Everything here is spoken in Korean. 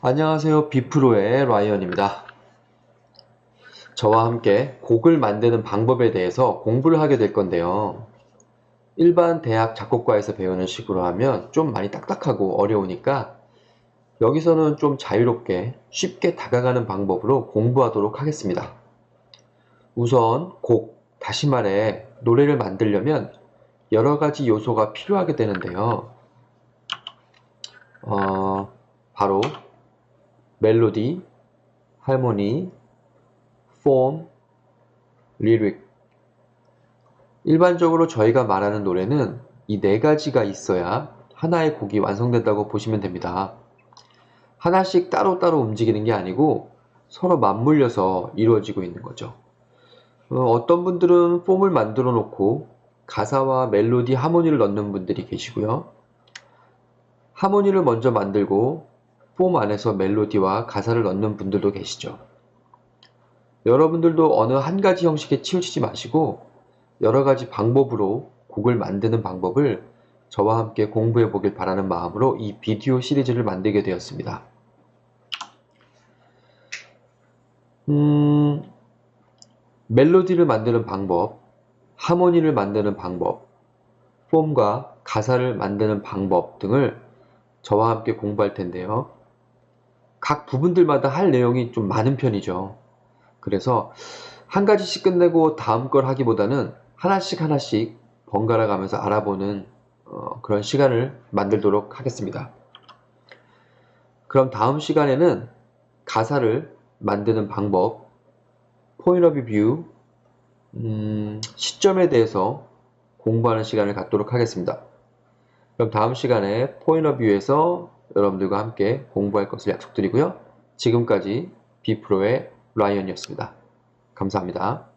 안녕하세요. 비프로의 라이언입니다. 저와 함께 곡을 만드는 방법에 대해서 공부를 하게 될 건데요. 일반 대학 작곡과에서 배우는 식으로 하면 좀 많이 딱딱하고 어려우니까 여기서는 좀 자유롭게 쉽게 다가가는 방법으로 공부하도록 하겠습니다. 우선 곡, 다시 말해 노래를 만들려면 여러 가지 요소가 필요하게 되는데요. 바로 멜로디, 하모니, 폼, 리릭. 일반적으로 저희가 말하는 노래는 이 네 가지가 있어야 하나의 곡이 완성된다고 보시면 됩니다. 하나씩 따로따로 움직이는 게 아니고 서로 맞물려서 이루어지고 있는 거죠. 어떤 분들은 폼을 만들어 놓고 가사와 멜로디, 하모니를 넣는 분들이 계시고요. 하모니를 먼저 만들고 폼 안에서 멜로디와 가사를 넣는 분들도 계시죠. 여러분들도 어느 한 가지 형식에 치우치지 마시고 여러 가지 방법으로 곡을 만드는 방법을 저와 함께 공부해 보길 바라는 마음으로 이 비디오 시리즈를 만들게 되었습니다. 멜로디를 만드는 방법, 하모니를 만드는 방법, 폼과 가사를 만드는 방법 등을 저와 함께 공부할 텐데요. 각 부분들마다 할 내용이 좀 많은 편이죠. 그래서 한 가지씩 끝내고 다음 걸 하기보다는 하나씩 번갈아 가면서 알아보는 그런 시간을 만들도록 하겠습니다. 그럼 다음 시간에는 가사를 만드는 방법, point of view, 시점에 대해서 공부하는 시간을 갖도록 하겠습니다. 그럼 다음 시간에 point of view에서 여러분들과 함께 공부할 것을 약속드리고요. 지금까지 비프로의 라이언이었습니다. 감사합니다.